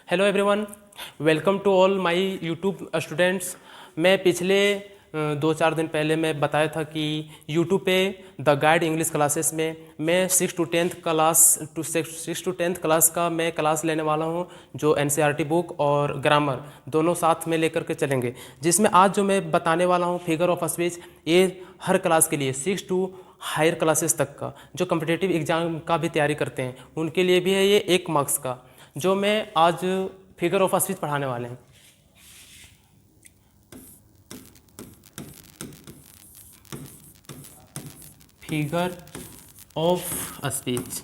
Hello everyone, welcome to all my YouTube students. मैं पिछले 2-4 दिन पहले मैं बताया था कि यूट्यूब पे द गाइड इंग्लिश क्लासेस में मैं 6 to 10th क्लास का मैं क्लास लेने वाला हूं, जो एनसीईआरटी बुक और ग्रामर दोनों साथ में लेकर के चलेंगे। जिसमें आज जो मैं बताने वाला हूं फिगर ऑफ स्पीच, ये हर क्लास के लिए 6 to हायर क्लासेस तक का, जो कम्पिटिटिव एग्जाम का भी तैयारी करते हैं उनके लिए भी है। ये 1 मार्क्स का जो मैं आज फिगर ऑफ स्पीच पढ़ाने वाले हैं। Figure of speech,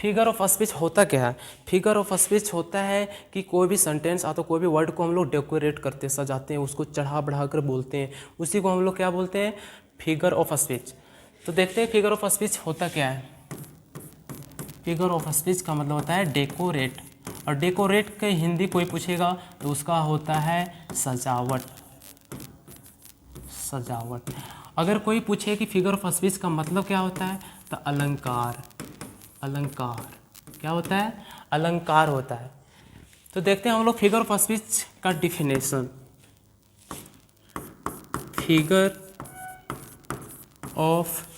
figure of speech होता क्या है? फिगर ऑफ स्पीच होता है कि कोई भी सेंटेंस आता, कोई भी वर्ड को हम लोग डेकोरेट करते हैं, सजाते हैं, उसको चढ़ा बढ़ा कर बोलते हैं, उसी को हम लोग क्या बोलते हैं? Figure of speech. तो देखते हैं फिगर ऑफ स्पीच होता क्या है। फिगर ऑफ स्पीच का मतलब होता है डेकोरेट, और डेकोरेट के हिंदी कोई पूछेगा तो उसका होता है सजावट। सजावट। अगर कोई पूछे कि फिगर ऑफ स्पीच का मतलब क्या होता है, तो अलंकार। अलंकार क्या होता है? अलंकार होता है। तो देखते हैं हम लोग फिगर ऑफ स्पीच का definition. Figure of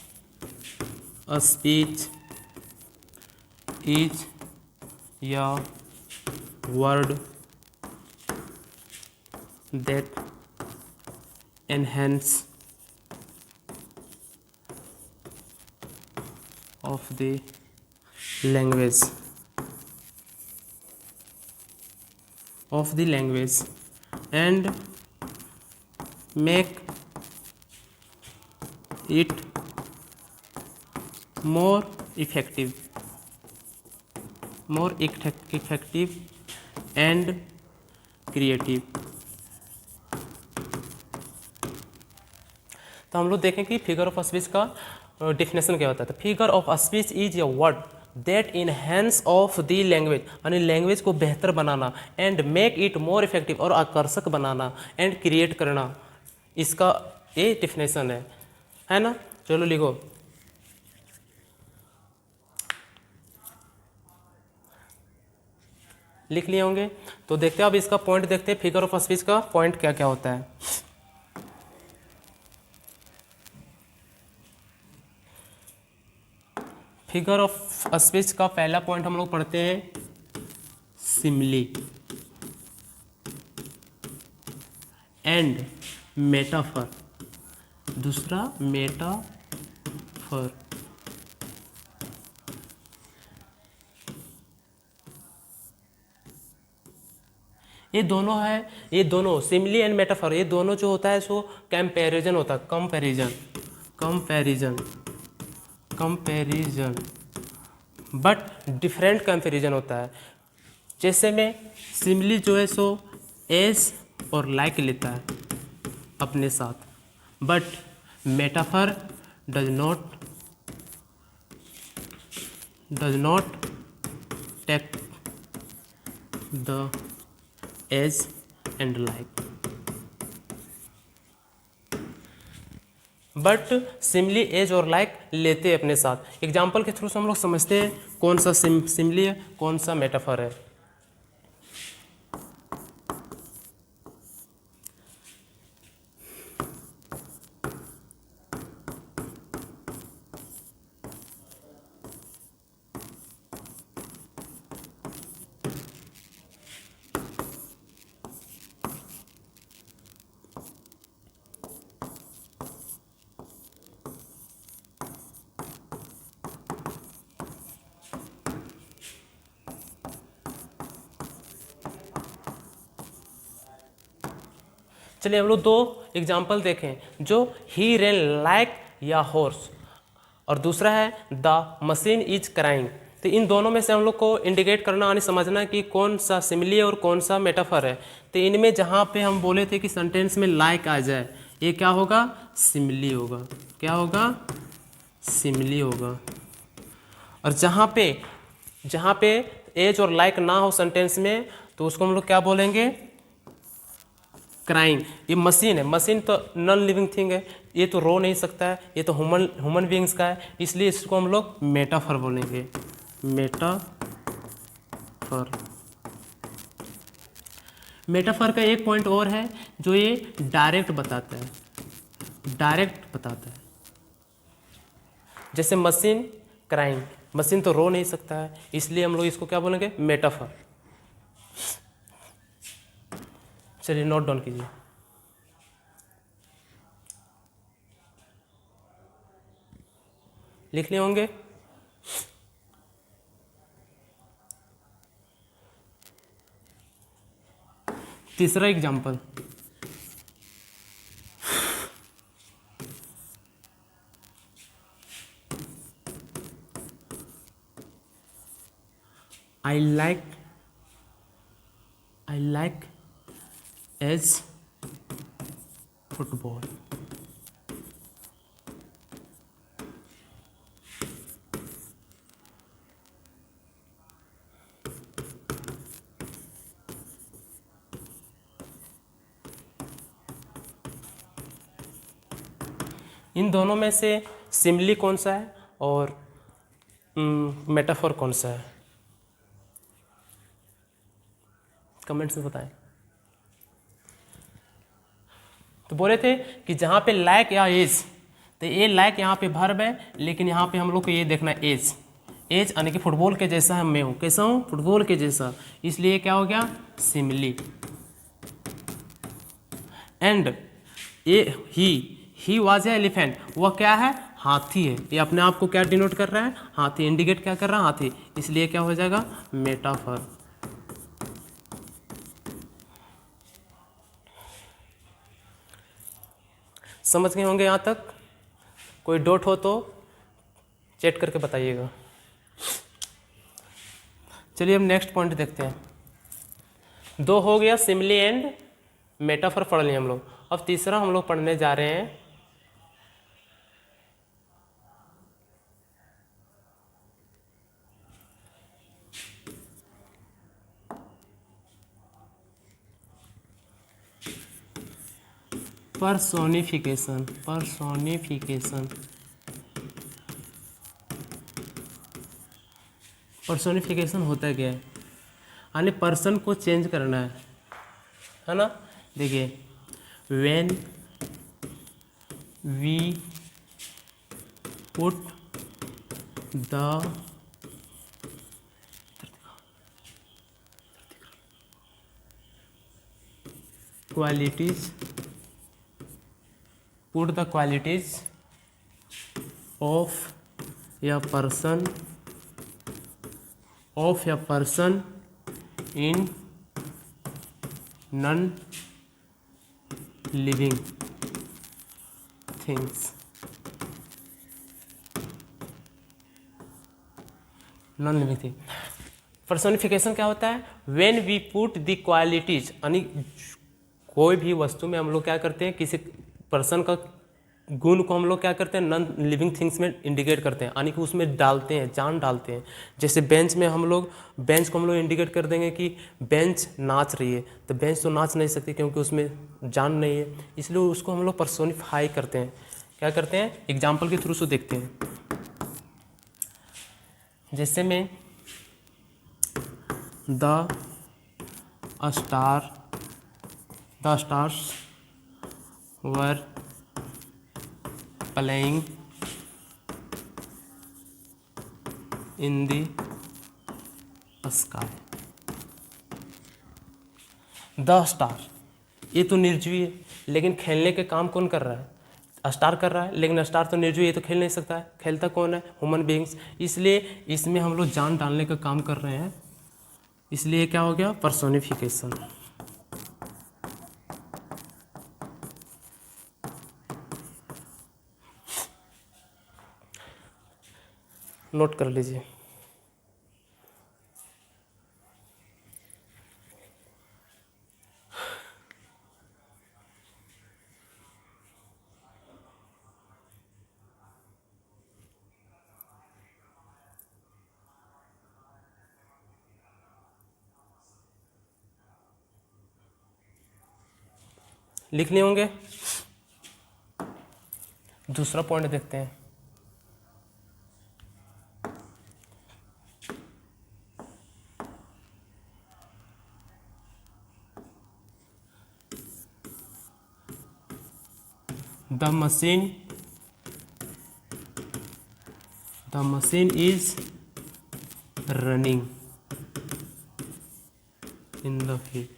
speech is a word that enhance of the language and make it more effective and creative। तो हम लोग देखें कि फिगर ऑफ स्पीच का डिफिनेशन क्या होता है। तो figure of speech is a word that enhance of the language, यानी लैंग्वेज को बेहतर बनाना, and make it more effective, और आकर्षक बनाना, एंड क्रिएट करना, इसका ये डिफिनेशन है ना। चलो लिखो। लिख लिए होंगे। तो देखते हैं अब इसका पॉइंट देखते हैं, फिगर ऑफ स्पीच का पॉइंट क्या क्या होता है। फिगर ऑफ स्पीच का पहला पॉइंट हम लोग पढ़ते हैं सिमिली एंड मेटाफर। दूसरा मेटाफर। ये दोनों है, ये दोनों सिमिली एंड मेटाफर, ये दोनों जो होता है सो कंपैरिजन होता है। कंपैरिजन बट डिफरेंट कंपैरिजन होता है। जैसे में सिमिली जो है सो एज और लाइक लेता है अपने साथ, but metaphor does not take the as and like, but simile as और लाइक लेते हैं अपने साथ। एग्जाम्पल के थ्रू से हम लोग समझते हैं कौन सा सिमिली है, कौन सा मेटाफर है। चलिए हम लोग 2 एग्जाम्पल देखें, जो ही रेन लाइक या हॉर्स, और दूसरा है द मशीन इज क्राइंग। तो इन दोनों में से हम लोग को इंडिकेट करना यानी समझना कि कौन सा सिमिली है और कौन सा मेटाफर है। तो इनमें जहाँ पे हम बोले थे कि सेंटेंस में लाइक आ जाए, ये क्या होगा? सिमिली होगा। क्या होगा? सिमिली होगा। और जहाँ पे एज और लाइक ना हो सेंटेंस में, तो उसको हम लोग क्या बोलेंगे? क्राइंग। ये मशीन है, मशीन तो नॉन लिविंग थिंग है, ये तो रो नहीं सकता है, ये तो ह्यूमन बींग्स का है, इसलिए इसको हम लोग मेटाफर बोलेंगे। मेटाफर। मेटाफर का एक पॉइंट और है जो ये डायरेक्ट बताता है, डायरेक्ट बताता है। जैसे मशीन क्राइंग, मशीन तो रो नहीं सकता है, इसलिए हम लोग इसको क्या बोलेंगे, मेटाफर। चलिए नोट डाउन कीजिए। लिख लिए होंगे। तीसरा example, I like as football। इन दोनों में से सिमिली कौन सा है और मेटाफर कौन सा है, कमेंट्स में बताएं। तो बोले थे कि जहाँ पे लाइक या एज, तो ये लाइक यहाँ पे वर्ब है, लेकिन यहाँ पे हम लोग को ये देखना है एज। एज यानी कि फुटबॉल के जैसा मैं हूँ, कैसा हूँ, फुटबॉल के जैसा, इसलिए क्या हो गया, सिमिली। एंड ये ही वाज ए एलिफेंट, वह क्या है, हाथी है। ये अपने आप को क्या डिनोट कर रहा है, हाथी, इंडिकेट क्या कर रहा है, हाथी, इसलिए क्या हो जाएगा, मेटाफर। समझ गए होंगे यहाँ तक? कोई डाउट हो तो चैट करके बताइएगा। चलिए हम नेक्स्ट पॉइंट देखते हैं। दो हो गया सिमिली एंड मेटाफर पढ़ लिए हम लोग। अब तीसरा हम लोग पढ़ने जा रहे हैं पर्सोनिफिकेशन। पर्सोनिफिकेशन होता क्या है, यानी पर्सन को चेंज करना है ना। देखिए, when we put the qualities of a person in non-living things। Non living thing. Personification क्या होता है, when we put the qualities, यानी कोई भी वस्तु में हम लोग क्या करते हैं, किसी पर्सन का गुण को हम लोग क्या करते हैं, नॉन लिविंग थिंग्स में इंडिकेट करते हैं, यानी कि उसमें डालते हैं, जान डालते हैं। जैसे बेंच में हम लोग, बेंच को हम लोग इंडिकेट कर देंगे कि बेंच नाच रही है, तो बेंच तो नाच नहीं सकती क्योंकि उसमें जान नहीं है, इसलिए उसको हम लोग पर्सोनिफाई करते हैं। क्या करते हैं, एग्जाम्पल के थ्रू से देखते हैं। जैसे में the stars were playing in the sky. The star, ये तो निर्जीव है, लेकिन खेलने के काम कौन कर रहा है, स्टार कर रहा है, लेकिन स्टार तो निर्जीव, ये तो खेल नहीं सकता है, खेलता कौन है, ह्यूमन बीइंग्स, इसलिए इसमें हम लोग जान डालने का काम कर रहे हैं, इसलिए क्या हो गया, पर्सोनिफिकेशन। नोट कर लीजिए। लिख लिए होंगे। दूसरा पॉइंट देखते हैं। The machine is running in the field.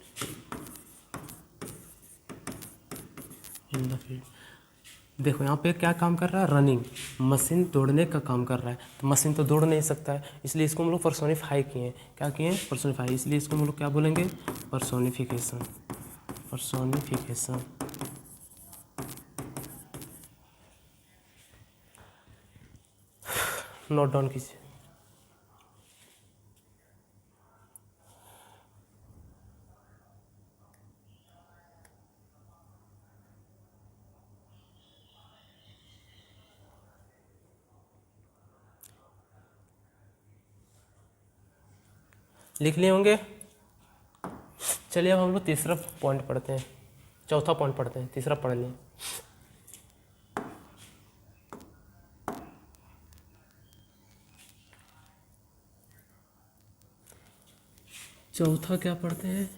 देखो यहाँ पे क्या काम कर रहा है, रनिंग, मशीन दौड़ने का काम कर रहा है। तो मशीन तो दौड़ नहीं सकता है, इसलिए इसको हम लोग पर्सोनिफाई किए हैं। क्या किए हैं, पर्सोनिफाई, इसलिए इसको हम लोग क्या बोलेंगे, पर्सोनिफिकेशन। नोट डाउन कीजिए। लिख लिए होंगे। चलिए अब हम लोग तीसरा पॉइंट पढ़ते हैं, चौथा पॉइंट पढ़ते हैं, तीसरा पढ़ लें। चौथा क्या पढ़ते हैं,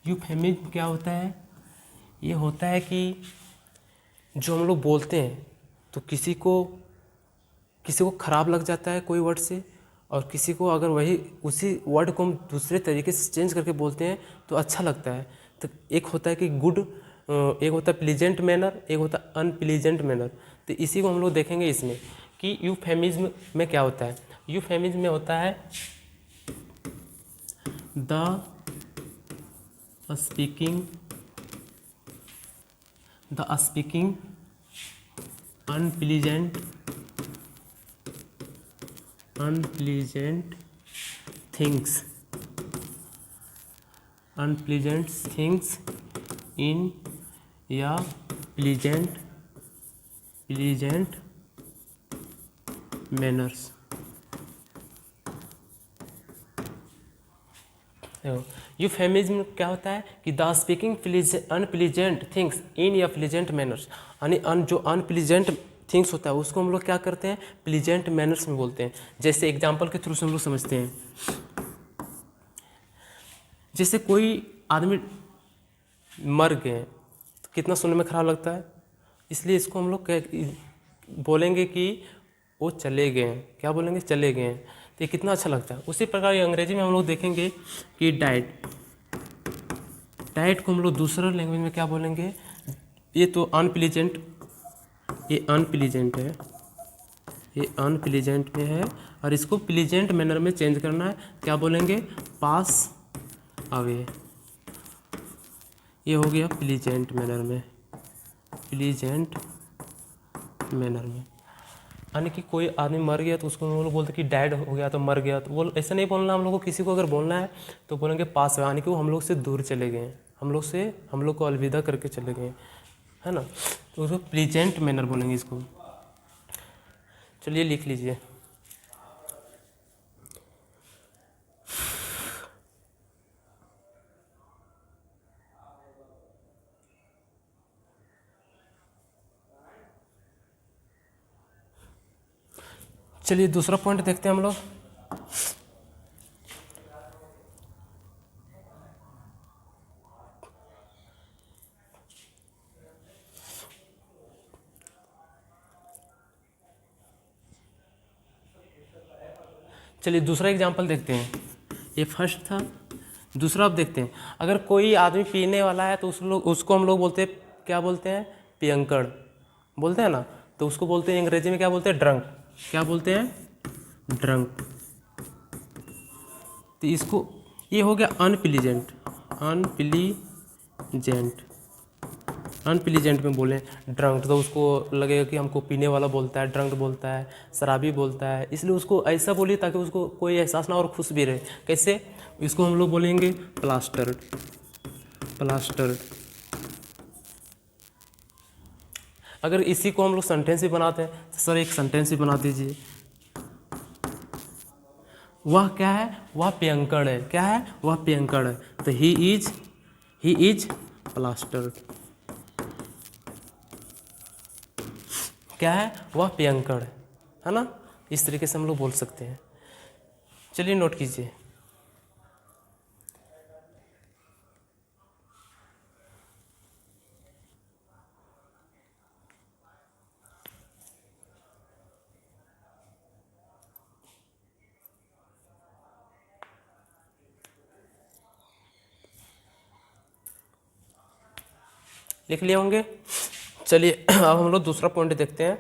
यूफेमिज्म क्या होता है, ये होता है कि जो हम लोग बोलते हैं तो किसी को ख़राब लग जाता है कोई वर्ड से, और किसी को अगर वही उसी वर्ड को हम दूसरे तरीके से चेंज करके बोलते हैं तो अच्छा लगता है। तो एक होता है कि गुड, एक होता है प्लीजेंट मैनर, एक होता है अनप्लीजेंट मैनर। तो इसी को हम लोग देखेंगे इसमें कि यूफेमिज्म में क्या होता है। यूफेमिज्म में होता है the speaking unpleasant things in या pleasant manners। यूफेमिज्म क्या होता है कि the speaking unpleasant things in या प्लीजेंट मैनर्स, यानी जो अनप्लीजेंट थिंग्स होता है उसको हम लोग क्या करते हैं, प्लीजेंट मैनर्स में बोलते हैं। जैसे एग्जांपल के थ्रू से हम लोग समझते हैं, जैसे कोई आदमी मर गए तो कितना सुनने में खराब लगता है, इसलिए इसको हम लोग बोलेंगे कि वो चले गए। क्या बोलेंगे, चले गए। तो ये कितना अच्छा लगता है। उसी प्रकार ये अंग्रेजी में हम लोग देखेंगे कि डाइट को हम लोग दूसरा लैंग्वेज में क्या बोलेंगे, ये तो अनप्लीजेंट है, ये अनप्लीजेंट में है, और इसको प्लीजेंट मैनर में चेंज करना है। क्या बोलेंगे, पास अवे। ये हो गया प्लीजेंट मैनर में, यानी कि कोई आदमी मर गया तो उसको हम लोग बोलते कि डैड हो गया तो मर गया, तो वो ऐसा नहीं बोलना हम लोग को। किसी को अगर बोलना है तो बोलेंगे पास, यानी कि वो हम लोग से दूर चले गए, हम लोग को अलविदा करके चले गए, है ना। तो उसको प्लीजेंट मैनर बोलेंगे इसको। चलिए लिख लीजिए। चलिए दूसरा पॉइंट देखते हैं हम लोग। चलिए दूसरा एग्जांपल देखते हैं, ये फर्स्ट था, दूसरा अब देखते हैं। अगर कोई आदमी पीने वाला है तो उसको हम लोग बोलते हैं, क्या बोलते हैं, पियंकड़ बोलते हैं ना। तो उसको बोलते हैं अंग्रेजी में क्या बोलते हैं, ड्रंक। क्या बोलते हैं, ड्रंक। तो इसको, ये हो गया अनप्लीजेंट में बोले ड्रंक, तो उसको लगेगा कि हमको पीने वाला बोलता है, ड्रंक बोलता है, शराबी बोलता है, इसलिए उसको ऐसा बोलिए ताकि उसको कोई एहसास ना और खुश भी रहे। कैसे, इसको हम लोग बोलेंगे प्लास्टर्ड। अगर इसी को हम लोग सेंटेंस भी बनाते हैं तो सर एक सेंटेंस भी बना दीजिए। वह क्या है, वह पियंकड़ है। क्या है, वह पियंकड़ है। तो ही इज प्लास्टर्ड। क्या है, वह पियंकड़ है ना। इस तरीके से हम लोग बोल सकते हैं। चलिए नोट कीजिए। लिख लिए होंगे। चलिए अब हम लोग दूसरा पॉइंट देखते हैं।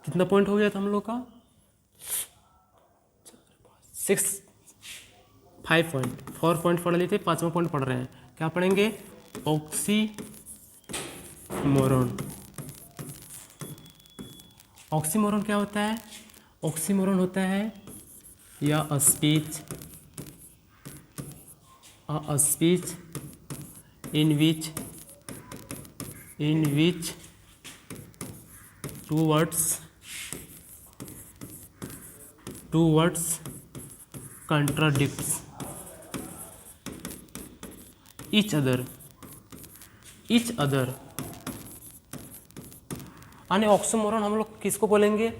कितना पॉइंट हो गया था हम लोग का? 5 पॉइंट, 4 पॉइंट पढ़ लिए थे, 5वां पॉइंट पढ़ रहे हैं। क्या पढ़ेंगे? ऑक्सीमोरन। ऑक्सीमोरन क्या होता है? ऑक्सीमोरन होता है या speech in which two words contradicts each other यानी ऑक्सीमोरन हम लोग किसको बोलेंगे?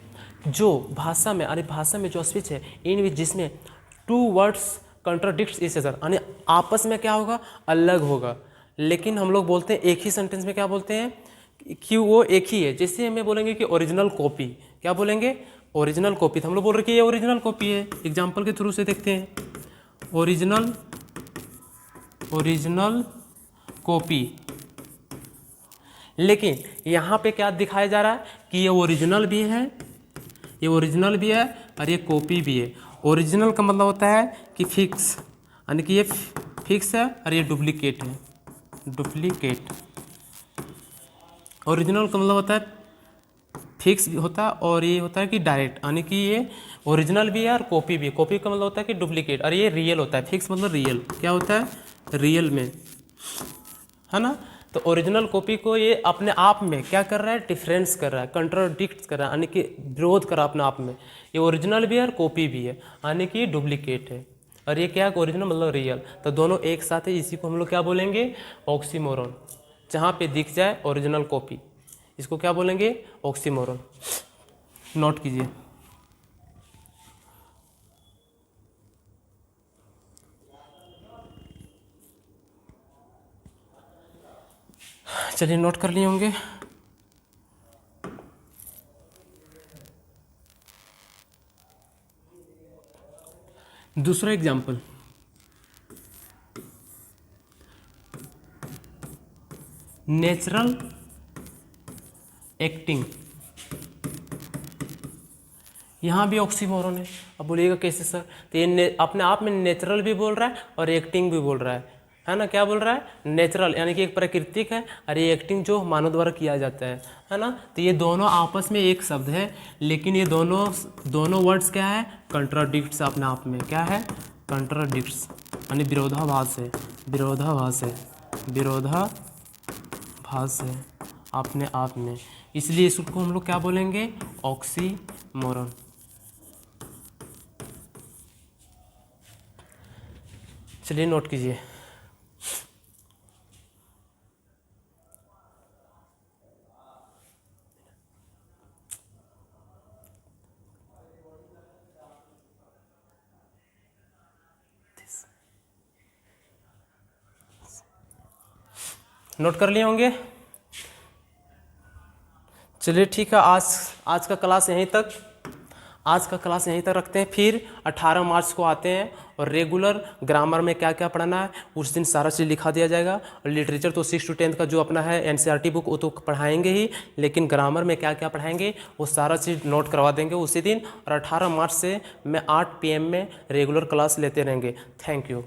जो भाषा में, अरे भाषा में जो स्पीच है इन विच, जिसमें 2 वर्ड्स कंट्राडिक्ट्स ईच अदर, यानी आपस में क्या होगा? अलग होगा, लेकिन हम लोग बोलते हैं एक ही सेंटेंस में क्या बोलते हैं कि वो एक ही है। जैसे हमें बोलेंगे कि ओरिजिनल कॉपी, क्या बोलेंगे? Original copy. तो हम लोग बोल रहे कि ये ओरिजिनल कॉपी है। एग्जाम्पल के थ्रू से देखते हैं। ओरिजिनल कॉपी, लेकिन यहाँ पे क्या दिखाया जा रहा है कि ये ओरिजिनल भी है, और ये कॉपी भी है। ओरिजिनल का मतलब होता है कि फिक्स, यानी कि ये फिक्स है, और ये डुप्लीकेट है, डुप्लीकेट। ओरिजिनल का मतलब होता है फिक्स भी होता है, और ये होता है कि डायरेक्ट, यानी कि ये ओरिजिनल भी है और कॉपी भी है। कॉपी का मतलब होता है कि डुप्लीकेट, और ये रियल होता है। फिक्स मतलब रियल, क्या होता है? रियल में, है ना। तो ओरिजिनल कॉपी को ये अपने आप में क्या कर रहा है? डिफरेंस कर रहा है, कंट्राडिक्ट कर रहा है, यानी कि विरोध कर रहा है अपने आप में। ये ओरिजिनल भी है और कॉपी भी है, यानी कि डुप्लीकेट है। और ये क्या है? ओरिजिनल मतलब रियल। तो दोनों एक साथ है, इसी को हम लोग क्या बोलेंगे? ऑक्सीमोरन। जहाँ पे दिख जाए ओरिजिनल कॉपी, इसको क्या बोलेंगे? ऑक्सीमोरन। नोट कीजिए। चलिए नोट कर लिए होंगे। दूसरा एग्जाम्पल, नेचुरल एक्टिंग। यहाँ भी ऑक्सीमोरन है। अब बोलिएगा कैसे सर? तो ये अपने आप में नेचुरल भी बोल रहा है और एक्टिंग भी बोल रहा है ना। क्या बोल रहा है? नेचुरल यानी कि एक प्राकृतिक है, और ये एक्टिंग जो मानव द्वारा किया जाता है ना। तो ये दोनों आपस में एक शब्द है, लेकिन ये दोनों वर्ड्स क्या है? कंट्राडिक्ट्स अपने आप में। क्या है? कंट्राडिक्ट्स, यानी विरोधाभास है, विरोधाभास है अपने आप में। इसलिए इसको हम लोग क्या बोलेंगे? ऑक्सीमोरन। चलिए नोट कीजिए। नोट कर लिए होंगे। चलिए ठीक है, आज का क्लास यहीं तक रखते हैं। फिर 18 मार्च को आते हैं, और रेगुलर ग्रामर में क्या क्या पढ़ना है उस दिन सारा चीज़ लिखा दिया जाएगा। और लिटरेचर तो 6 to 10 का जो अपना है एनसीईआरटी बुक, वो तो पढ़ाएंगे ही, लेकिन ग्रामर में क्या क्या पढ़ाएंगे वो सारा चीज़ नोट करवा देंगे उसी दिन। और 18 मार्च से मैं 8 PM में रेगुलर क्लास लेते रहेंगे। Thank you.